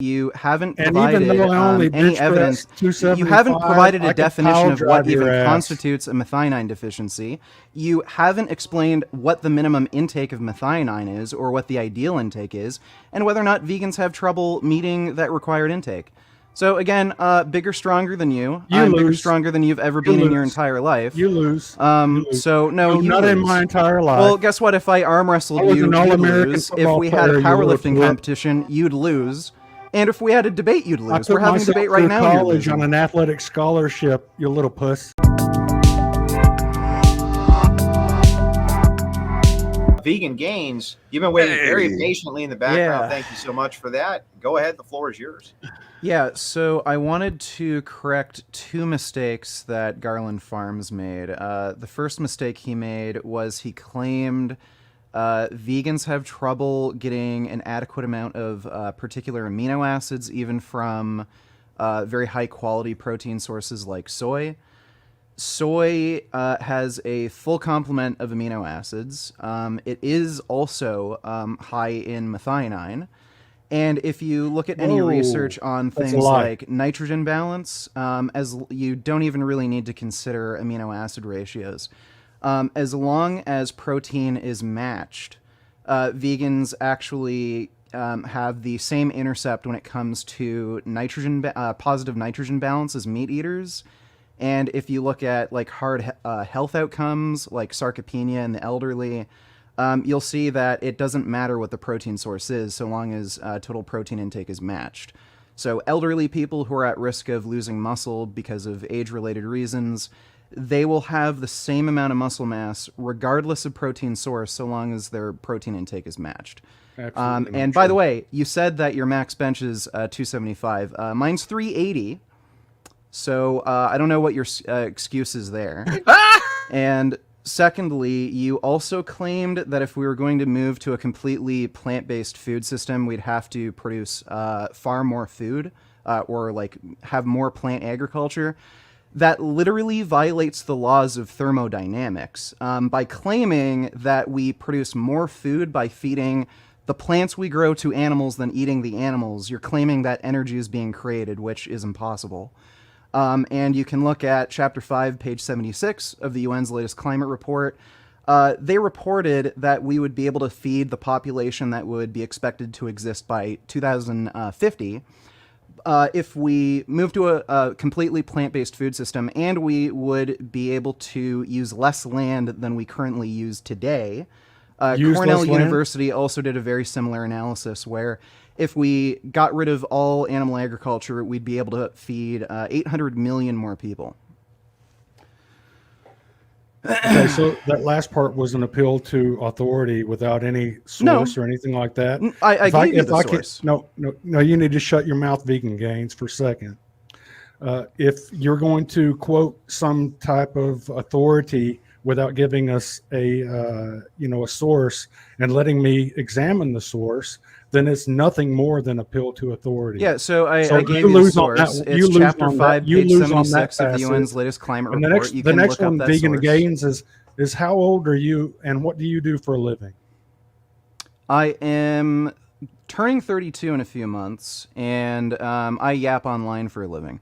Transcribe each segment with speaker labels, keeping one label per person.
Speaker 1: You haven't
Speaker 2: And
Speaker 1: provided
Speaker 2: even though I only
Speaker 1: any
Speaker 2: bench
Speaker 1: evidence.
Speaker 2: press 275,
Speaker 1: You haven't provided
Speaker 2: I
Speaker 1: a
Speaker 2: can
Speaker 1: definition
Speaker 2: pile
Speaker 1: of what
Speaker 2: drive your
Speaker 1: even
Speaker 2: ass.
Speaker 1: constitutes a methionine deficiency. You haven't explained what the minimum intake of methionine is, or what the ideal intake is, and whether or not vegans have trouble meeting that required intake. So again, bigger, stronger than you. I'm bigger,
Speaker 2: lose.
Speaker 1: stronger than you've ever been in your entire life.
Speaker 2: You lose. You lose.
Speaker 1: So no, you
Speaker 2: not
Speaker 1: lose.
Speaker 2: in my entire life.
Speaker 1: Well, guess what? If I arm wrestled
Speaker 2: I was
Speaker 1: you,
Speaker 2: an
Speaker 1: you'd
Speaker 2: All-American
Speaker 1: lose. If
Speaker 2: football
Speaker 1: we had a
Speaker 2: player, you
Speaker 1: powerlifting
Speaker 2: little
Speaker 1: competition, you'd lose. And if we had a debate, you'd
Speaker 2: I
Speaker 1: lose.
Speaker 2: put
Speaker 1: We're having a
Speaker 2: myself
Speaker 1: debate right
Speaker 2: through
Speaker 1: now. And you're
Speaker 2: college
Speaker 1: losing.
Speaker 2: on an athletic scholarship, you little puss.
Speaker 3: Vegan Gains, you've been waiting very patiently in the background.
Speaker 1: Yeah.
Speaker 3: Thank you so much for that. Go ahead. The floor is yours.
Speaker 1: Yeah, so I wanted to correct two mistakes that Garland Farms made. The first mistake he made was he claimed vegans have trouble getting an adequate amount of particular amino acids, even from very high quality protein sources like soy. Soy has a full complement of amino acids. It is also high in methionine. And if you look at any research on things like nitrogen balance, as you don't even really need to consider amino acid ratios. As long as protein is matched, vegans actually have the same intercept when it comes to nitrogen positive nitrogen balance as meat eaters. And if you look at like hard health outcomes like sarcopenia in the elderly, you'll see that it doesn't matter what the protein source is so long as total protein intake is matched. So elderly people who are at risk of losing muscle because of age-related reasons, they will have the same amount of muscle mass regardless of protein source so long as their protein intake is matched. And by the way, you said that your max bench is 275. Mine's 380. So I don't know what your excuse is there. And secondly, you also claimed that if we were going to move to a completely plant-based food system, we'd have to produce far more food or like have more plant agriculture. That literally violates the laws of thermodynamics by claiming that we produce more food by feeding the plants we grow to animals than eating the animals. You're claiming that energy is being created, which is impossible. And you can look at Chapter 5, page 76 of the UN's latest climate report. They reported that we would be able to feed the population that would be expected to exist by 2050 if we move to a completely plant-based food system, and we would be able to use less land than we currently use today. Cornell University also did a very similar analysis where if we got rid of all animal agriculture, we'd be able to feed 800 million more people.
Speaker 2: Okay, so that last part was an appeal to authority without any source or anything like that.
Speaker 1: I gave you the source.
Speaker 2: No, you need to shut your mouth, Vegan Gains, for a second. If you're going to quote some type of authority without giving us a source and letting me examine the source, then it's nothing more than appeal to authority.
Speaker 1: Yeah, so I gave you the source. It's Chapter 5, page 76 of the UN's latest climate report.
Speaker 2: The next one, Vegan Gains, is how old are you and what do you do for a living?
Speaker 1: I am turning 32 in a few months, and I yap online for a living.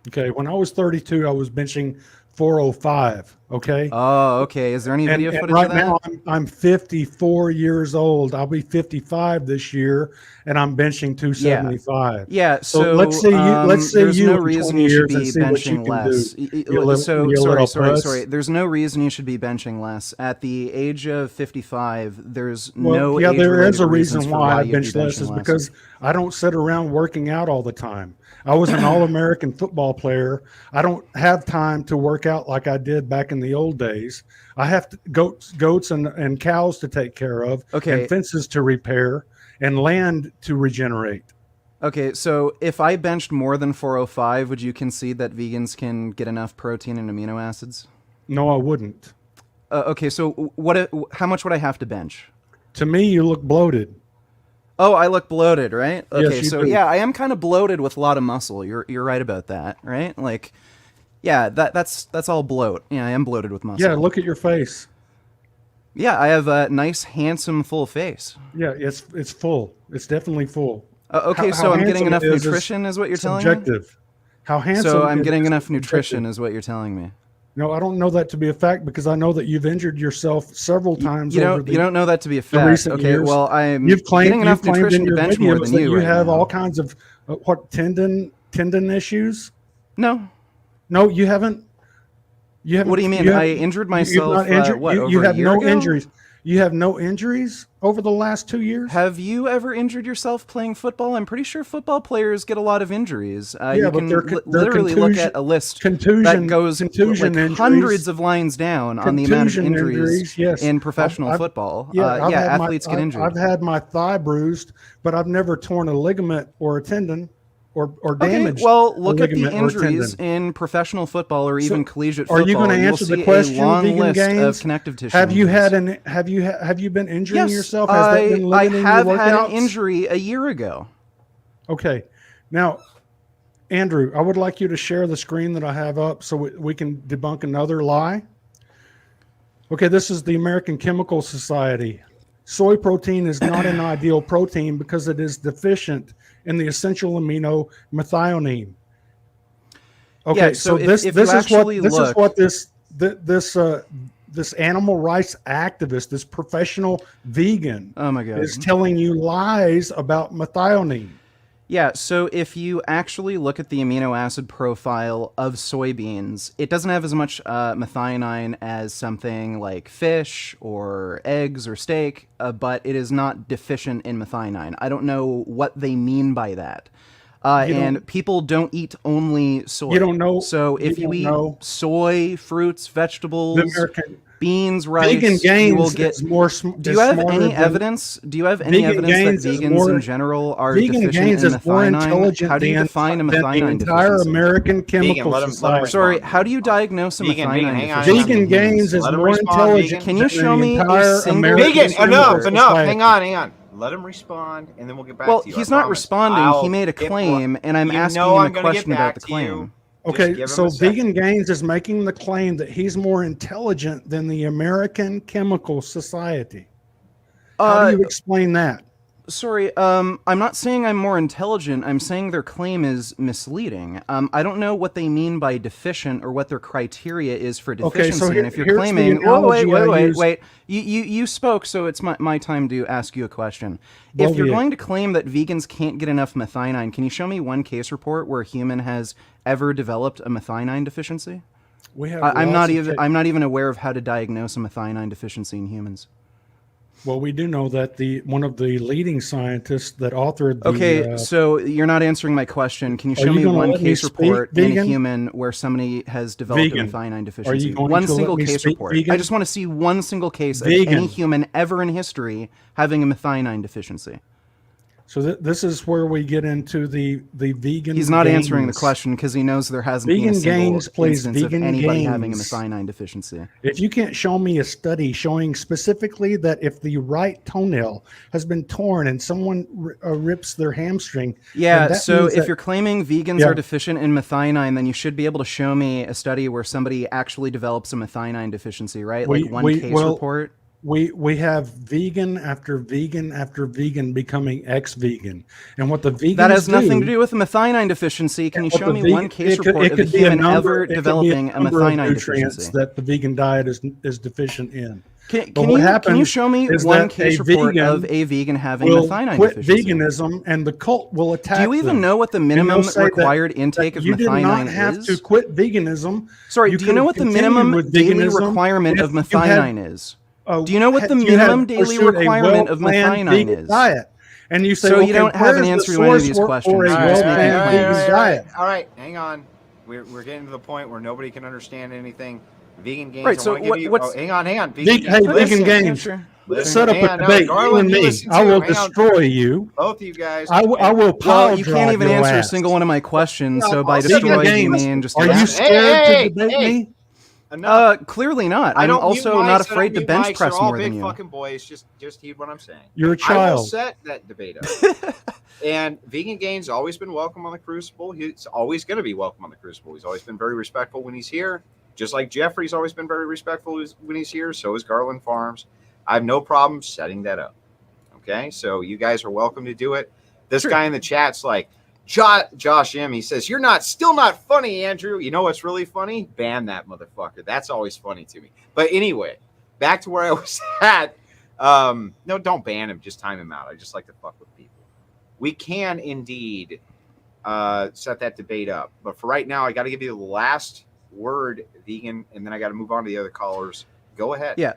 Speaker 2: Okay, when I was 32, I was benching 405. Okay.
Speaker 1: Oh, okay. Is there any video footage
Speaker 2: right
Speaker 1: of that?
Speaker 2: now, I'm 54 years old. I'll be 55 this year, and I'm benching 275.
Speaker 1: Yeah. So
Speaker 2: let's say
Speaker 1: there's
Speaker 2: you
Speaker 1: no
Speaker 2: in
Speaker 1: reason
Speaker 2: 20
Speaker 1: you should
Speaker 2: years
Speaker 1: be
Speaker 2: and see what you
Speaker 1: benching
Speaker 2: can
Speaker 1: less.
Speaker 2: do.
Speaker 1: Sorry. There's no reason you should be benching less. At the age of 55, there's no.
Speaker 2: Yeah, there is a reason
Speaker 1: reasons
Speaker 2: why I
Speaker 1: you'd
Speaker 2: bench
Speaker 1: be
Speaker 2: less
Speaker 1: benching
Speaker 2: is because I don't sit around working out all the time. I was an All-American football player. I don't have time to work out like I did back in the old days. I have goats and cows to take care of, and fences to repair, and land to regenerate.
Speaker 1: Okay, so if I benched more than 405, would you concede that vegans can get enough protein and amino acids?
Speaker 2: No, I wouldn't.
Speaker 1: Okay, so how much would I have to bench?
Speaker 2: To me, you look bloated.
Speaker 1: Oh, I look bloated, right? Okay,
Speaker 2: yes,
Speaker 1: so
Speaker 2: do.
Speaker 1: yeah, I am kind of bloated with a lot of muscle. You're right about that, right? Like, yeah, that's all bloat. Yeah, I am bloated with muscle.
Speaker 2: Yeah, look at your face.
Speaker 1: Yeah, I have a nice, handsome, full face.
Speaker 2: Yeah, it's full. It's definitely full.
Speaker 1: Okay, so I'm getting enough nutrition, is what you're telling me?
Speaker 2: Subjective. How handsome?
Speaker 1: So I'm getting enough
Speaker 2: subjective.
Speaker 1: nutrition, is what you're telling me.
Speaker 2: No, I don't know that to be a fact because I know that you've injured yourself several times.
Speaker 1: You don't know that to be a fact.
Speaker 2: recent
Speaker 1: Okay,
Speaker 2: years.
Speaker 1: well, I'm
Speaker 2: You've claimed,
Speaker 1: getting enough
Speaker 2: you've claimed
Speaker 1: nutrition
Speaker 2: in
Speaker 1: to
Speaker 2: your
Speaker 1: bench more
Speaker 2: videos
Speaker 1: than
Speaker 2: that
Speaker 1: you
Speaker 2: you
Speaker 1: right
Speaker 2: have
Speaker 1: now.
Speaker 2: all kinds of tendon issues.
Speaker 1: No.
Speaker 2: No, you haven't. You haven't.
Speaker 1: What do you mean? I injured myself.
Speaker 2: You've not injured.
Speaker 1: What?
Speaker 2: You
Speaker 1: over
Speaker 2: have
Speaker 1: a year
Speaker 2: no
Speaker 1: ago?
Speaker 2: injuries. You have no injuries over the last 2 years.
Speaker 1: Have you ever injured yourself playing football? I'm pretty sure football players get a lot of injuries.
Speaker 2: Yeah,
Speaker 1: you
Speaker 2: but
Speaker 1: can
Speaker 2: they're
Speaker 1: literally look at a list that goes like hundreds of lines down on the amount of injuries
Speaker 2: yes.
Speaker 1: in professional football.
Speaker 2: Yeah,
Speaker 1: athletes get injured.
Speaker 2: I've had my thigh bruised, but I've never torn a ligament or a tendon or damaged.
Speaker 1: Okay, well, look at the
Speaker 2: ligament or
Speaker 1: injuries
Speaker 2: tendon.
Speaker 1: in professional football or even collegiate
Speaker 2: Are
Speaker 1: football.
Speaker 2: you going to answer
Speaker 1: You'll
Speaker 2: the
Speaker 1: see
Speaker 2: question?
Speaker 1: a long
Speaker 2: Vegan
Speaker 1: list
Speaker 2: gains?
Speaker 1: of connective tissue.
Speaker 2: Have you
Speaker 1: injuries.
Speaker 2: have you been injuring
Speaker 1: Yes,
Speaker 2: yourself? Has that been
Speaker 1: I
Speaker 2: limiting
Speaker 1: have
Speaker 2: your
Speaker 1: had
Speaker 2: workouts?
Speaker 1: an injury a year ago.
Speaker 2: Okay, now, Andrew, I would like you to share the screen that I have up so we can debunk another lie. Okay, this is the American Chemical Society. Soy protein is not an ideal protein because it is deficient in the essential amino methionine. Okay,
Speaker 1: Yeah,
Speaker 2: so
Speaker 1: if
Speaker 2: this
Speaker 1: you
Speaker 2: is
Speaker 1: actually
Speaker 2: what this animal rights activist, this professional vegan,
Speaker 1: Oh my God.
Speaker 2: is telling you lies about methionine.
Speaker 1: Yeah, so if you actually look at the amino acid profile of soybeans, it doesn't have as much methionine as something like fish or eggs or steak, but it is not deficient in methionine. I don't know what they mean by that. And people don't eat only soy.
Speaker 2: You don't know.
Speaker 1: So if you eat soy, fruits, vegetables, beans, rice,
Speaker 2: vegan gains
Speaker 1: you will get
Speaker 2: is more.
Speaker 1: Do you have any evidence? Do you have any evidence that vegans in general are deficient in methionine? How do you define a methionine
Speaker 2: entire
Speaker 1: deficiency?
Speaker 2: American Chemical
Speaker 3: Vegan,
Speaker 2: Society.
Speaker 1: Sorry, how do you diagnose a methionine
Speaker 3: hang on,
Speaker 1: deficiency?
Speaker 2: Vegan gains is
Speaker 3: Let 'em
Speaker 2: more
Speaker 3: respond,
Speaker 2: intelligent.
Speaker 3: vegan.
Speaker 1: Can you show me a single
Speaker 3: Vegan, enough.
Speaker 2: Society.
Speaker 3: Hang on. Let him respond, and then we'll get back
Speaker 1: Well,
Speaker 3: to you.
Speaker 1: he's
Speaker 3: I
Speaker 1: not
Speaker 3: promise.
Speaker 1: responding.
Speaker 3: I'll
Speaker 1: He made a
Speaker 3: get
Speaker 1: claim,
Speaker 3: more.
Speaker 1: and I'm
Speaker 3: You
Speaker 1: asking
Speaker 3: know
Speaker 1: him
Speaker 3: I'm
Speaker 1: a
Speaker 3: gonna get
Speaker 1: question about
Speaker 3: back
Speaker 1: the
Speaker 3: to you.
Speaker 1: claim.
Speaker 3: Just
Speaker 2: Okay,
Speaker 3: give him
Speaker 2: so
Speaker 3: a second.
Speaker 2: Vegan Gains is making the claim that he's more intelligent than the American Chemical Society. How do you explain that?
Speaker 1: Sorry, I'm not saying I'm more intelligent. I'm saying their claim is misleading. I don't know what they mean by deficient or what their criteria is for deficiency.
Speaker 2: so
Speaker 1: And if you're
Speaker 2: here's the
Speaker 1: claiming,
Speaker 2: analogy I use.
Speaker 1: wait, you spoke, so it's my time to ask you a question.
Speaker 2: Well,
Speaker 1: If you're
Speaker 2: yeah.
Speaker 1: going to claim that vegans can't get enough methionine, can you show me one case report where a human has ever developed a methionine deficiency?
Speaker 2: We have
Speaker 1: I'm
Speaker 2: lots
Speaker 1: not
Speaker 2: of
Speaker 1: even I'm not even aware of how to diagnose a methionine deficiency in humans.
Speaker 2: Well, we do know that one of the leading scientists that authored the
Speaker 1: Okay, so you're not answering my question. Can you show
Speaker 2: you
Speaker 1: me
Speaker 2: gonna
Speaker 1: one
Speaker 2: let me
Speaker 1: case
Speaker 2: speak,
Speaker 1: report in a
Speaker 2: vegan?
Speaker 1: human where somebody has developed
Speaker 2: Vegan.
Speaker 1: a methionine
Speaker 2: Are
Speaker 1: deficiency?
Speaker 2: you going
Speaker 1: One
Speaker 2: to let
Speaker 1: single
Speaker 2: me
Speaker 1: case
Speaker 2: speak,
Speaker 1: report.
Speaker 2: vegan?
Speaker 1: I just want to see one single case of
Speaker 2: Vegan.
Speaker 1: any human ever in history having a methionine deficiency.
Speaker 2: So this is where we get into the vegan.
Speaker 1: He's not answering the
Speaker 2: gains.
Speaker 1: question because he knows there hasn't been a
Speaker 2: Vegan
Speaker 1: single
Speaker 2: gains, please,
Speaker 1: instance of
Speaker 2: vegan
Speaker 1: anybody having a
Speaker 2: gains.
Speaker 1: methionine deficiency.
Speaker 2: If you can't show me a study showing specifically that if the right toenail has been torn and someone rips their hamstring,
Speaker 1: Yeah,
Speaker 2: then that
Speaker 1: so
Speaker 2: means
Speaker 1: if
Speaker 2: that-
Speaker 1: you're claiming vegans are deficient in methionine, then you should be able to show me a study where somebody actually develops a methionine deficiency, right? Like one case report.
Speaker 2: We have vegan after vegan after vegan becoming ex-vegan, and what the vegans
Speaker 1: That has nothing to do with a methionine deficiency. Can you show me one case report of a human ever developing a methionine deficiency?
Speaker 2: That the vegan diet is deficient in.
Speaker 1: Can
Speaker 2: What
Speaker 1: you show me
Speaker 2: is
Speaker 1: one
Speaker 2: that
Speaker 1: case
Speaker 2: a
Speaker 1: report
Speaker 2: vegan
Speaker 1: of a vegan having
Speaker 2: will
Speaker 1: methionine
Speaker 2: quit
Speaker 1: deficiency?
Speaker 2: veganism, and the cult will attack.
Speaker 1: Do you even
Speaker 2: them.
Speaker 1: know what the
Speaker 2: And
Speaker 1: minimum
Speaker 2: they'll say
Speaker 1: required intake of
Speaker 2: you did not
Speaker 1: methionine
Speaker 2: have
Speaker 1: is?
Speaker 2: to quit veganism.
Speaker 1: Sorry, do you know what the
Speaker 2: could
Speaker 1: minimum
Speaker 2: continue with
Speaker 1: daily
Speaker 2: veganism
Speaker 1: requirement
Speaker 2: if
Speaker 1: of
Speaker 2: you
Speaker 1: methionine is? Do you know what the
Speaker 2: you had
Speaker 1: minimum daily
Speaker 2: pursued a
Speaker 1: requirement of
Speaker 2: well-planned
Speaker 1: methionine
Speaker 2: vegan
Speaker 1: is?
Speaker 2: diet. And you say,
Speaker 1: So you
Speaker 2: okay,
Speaker 1: don't have an
Speaker 2: where's
Speaker 1: answer
Speaker 2: the
Speaker 1: to any of
Speaker 2: source
Speaker 1: these
Speaker 2: for
Speaker 1: questions.
Speaker 2: a
Speaker 1: You're just
Speaker 2: well-planned
Speaker 1: making
Speaker 2: vegan
Speaker 1: claims.
Speaker 2: diet?
Speaker 3: All right, hang on. We're getting to the point where nobody can understand anything. Vegan gains.
Speaker 1: Right, so
Speaker 3: I wanna give you,
Speaker 1: what's-
Speaker 3: hang on.
Speaker 2: Hey,
Speaker 3: Gains,
Speaker 2: vegan
Speaker 3: listen.
Speaker 2: gains.
Speaker 1: sure.
Speaker 2: Let's set up
Speaker 3: Hang
Speaker 2: a
Speaker 3: on, no,
Speaker 2: debate, you
Speaker 3: Garland,
Speaker 2: and
Speaker 3: you
Speaker 2: me.
Speaker 3: listen
Speaker 2: I
Speaker 3: too.
Speaker 2: will
Speaker 3: Hang on.
Speaker 2: destroy you.
Speaker 3: Both of you guys.
Speaker 2: I will
Speaker 1: Well,
Speaker 2: pile
Speaker 1: you can't even
Speaker 2: drive your
Speaker 1: answer a
Speaker 2: ass.
Speaker 1: single one of my questions, so by
Speaker 3: Vegan
Speaker 1: destroy you
Speaker 2: gains.
Speaker 1: mean just
Speaker 2: Are you
Speaker 1: ask?
Speaker 2: scared
Speaker 3: Hey,
Speaker 2: to debate
Speaker 3: hey.
Speaker 2: me?
Speaker 3: Enough.
Speaker 1: Clearly not.
Speaker 3: I
Speaker 1: I'm
Speaker 3: don't
Speaker 1: also
Speaker 3: mute
Speaker 1: not
Speaker 3: mics, I
Speaker 1: afraid to
Speaker 3: don't mute
Speaker 1: bench
Speaker 3: mics.
Speaker 1: press
Speaker 3: They're all
Speaker 1: more than
Speaker 3: big
Speaker 1: you.
Speaker 3: fucking boys. Just heed what I'm saying.
Speaker 2: You're a
Speaker 3: I will
Speaker 2: child.
Speaker 3: set that debate up. And Vegan Gains always been welcome on the Crucible. He's always going to be welcome on the Crucible. He's always been very respectful when he's here. Just like Jeffrey's always been very respectful when he's here. So is Garland Farms. I have no problem setting that up. Okay, so you guys are welcome to do it. This
Speaker 1: Sure.
Speaker 3: guy in the chat's like, Josh M. He says, "You're still not funny, Andrew." You know what's really funny? Ban that motherfucker. That's always funny to me. But anyway, back to where I was at. No, don't ban him. Just time him out. I just like to fuck with people. We can indeed set that debate up. But for right now, I got to give you the last word, vegan, and then I got to move on to the other callers. Go ahead.
Speaker 1: Yeah.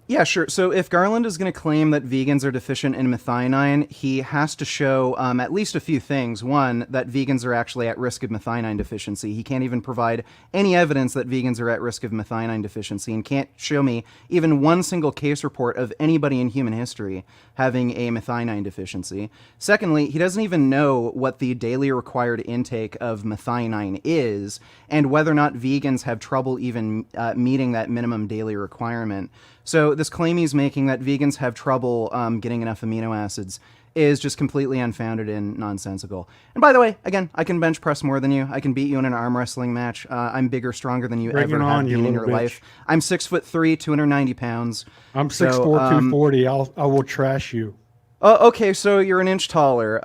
Speaker 1: Yeah, sure. So if Garland is going to claim that vegans are deficient in methionine, he has to show at least a few things. One, that vegans are actually at risk of methionine deficiency. He can't even provide any evidence that vegans are at risk of methionine deficiency and can't show me even one single case report of anybody in human history having a methionine deficiency. Secondly, he doesn't even know what the daily required intake of methionine is and whether or not vegans have trouble even meeting that minimum daily requirement. So this claim he's making that vegans have trouble getting enough amino acids is just completely unfounded and nonsensical. And by the way, again, I can bench press more than you. I can beat you in an arm wrestling match. I'm bigger, stronger than you
Speaker 2: Bring
Speaker 1: ever
Speaker 2: it
Speaker 1: have
Speaker 2: on, you
Speaker 1: been in
Speaker 2: little
Speaker 1: your
Speaker 2: bitch.
Speaker 1: life. I'm 6'3", 290 pounds.
Speaker 2: I'm 6'4",
Speaker 1: So,
Speaker 2: 240. I will trash you.
Speaker 1: Okay, so you're an inch taller.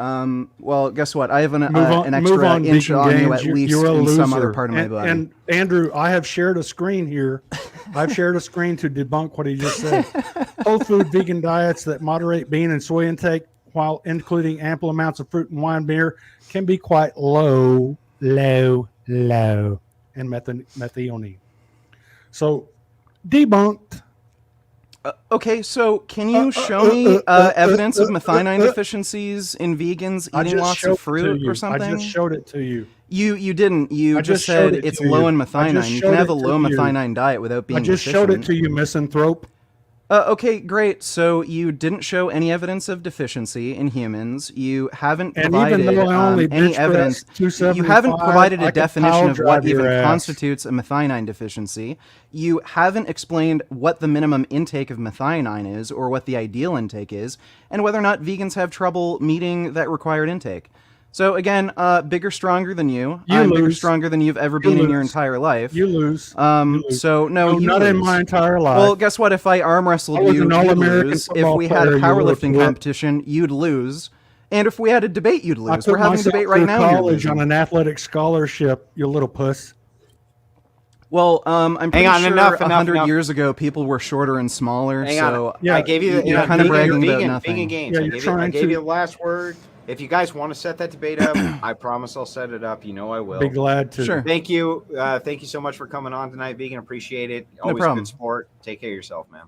Speaker 1: Well, guess what? I have an
Speaker 2: Move
Speaker 1: extra
Speaker 2: on,
Speaker 1: inch
Speaker 2: Vegan
Speaker 1: on you
Speaker 2: Gains.
Speaker 1: at least
Speaker 2: You're a
Speaker 1: in some
Speaker 2: loser.
Speaker 1: other part of my body.
Speaker 2: And Andrew, I have shared a screen here. I've shared a screen to debunk what he just said. Whole food vegan diets that moderate bean and soy intake while including ample amounts of fruit and wine beer can be quite low in methionine. So debunked.
Speaker 1: Okay, so can you show me evidence of methionine deficiencies in vegans eating lots of fruit or something?
Speaker 2: I just showed it to you.
Speaker 1: You didn't. You
Speaker 2: I
Speaker 1: just
Speaker 2: just showed
Speaker 1: said
Speaker 2: it
Speaker 1: it's
Speaker 2: to
Speaker 1: low
Speaker 2: you.
Speaker 1: in
Speaker 2: I just
Speaker 1: methionine. You can
Speaker 2: showed
Speaker 1: have a
Speaker 2: it to
Speaker 1: low
Speaker 2: you.
Speaker 1: methionine diet without being
Speaker 2: I just
Speaker 1: deficient.
Speaker 2: showed it to you, misanthrope.
Speaker 1: Okay, great. So you didn't show any evidence of deficiency in humans. You haven't
Speaker 2: And
Speaker 1: provided
Speaker 2: even though I only
Speaker 1: any
Speaker 2: bench
Speaker 1: evidence.
Speaker 2: pressed
Speaker 1: You
Speaker 2: 275,
Speaker 1: haven't provided
Speaker 2: I
Speaker 1: a
Speaker 2: could
Speaker 1: definition
Speaker 2: pile
Speaker 1: of what
Speaker 2: drive your
Speaker 1: even
Speaker 2: ass.
Speaker 1: constitutes a methionine deficiency. You haven't explained what the minimum intake of methionine is or what the ideal intake is, and whether or not vegans have trouble meeting that required intake. So again, bigger, stronger than you.
Speaker 2: You
Speaker 1: I'm bigger,
Speaker 2: lose.
Speaker 1: stronger than you've ever been in your
Speaker 2: lose.
Speaker 1: entire life.
Speaker 2: You lose. You lose.
Speaker 1: So no, you
Speaker 2: not
Speaker 1: lose.
Speaker 2: in my entire life.
Speaker 1: Well, guess what? If I arm wrestled
Speaker 2: I was
Speaker 1: you,
Speaker 2: an
Speaker 1: you'd
Speaker 2: All-American
Speaker 1: lose. If
Speaker 2: football
Speaker 1: we had a
Speaker 2: player, you
Speaker 1: powerlifting
Speaker 2: little twit.
Speaker 1: competition, you'd lose. And if we had a debate, you'd
Speaker 2: I
Speaker 1: lose.
Speaker 2: took
Speaker 1: We're having a
Speaker 2: myself
Speaker 1: debate
Speaker 2: to
Speaker 1: right now. And you're
Speaker 2: college on
Speaker 1: losing.
Speaker 2: an athletic scholarship. You little puss.
Speaker 1: Well, I'm pretty
Speaker 3: on,
Speaker 1: sure
Speaker 3: enough,
Speaker 1: 100 years ago people were shorter and smaller.
Speaker 3: Hang
Speaker 1: so
Speaker 3: on.
Speaker 2: Yeah,
Speaker 3: I gave you the
Speaker 1: you're kind of bragging about
Speaker 3: vegan
Speaker 1: nothing.
Speaker 3: gains.
Speaker 2: Yeah,
Speaker 3: I
Speaker 2: you're
Speaker 3: gave
Speaker 2: trying
Speaker 3: you
Speaker 2: to-
Speaker 3: the last word. If you guys want to set that debate up, I promise I'll set it up. You know I will.
Speaker 2: Be glad to.
Speaker 1: Sure.
Speaker 3: Thank you. Thank you so much for coming on tonight, Vegan. Appreciate it. Always
Speaker 1: problem.
Speaker 3: good sport. Take care of yourself, man.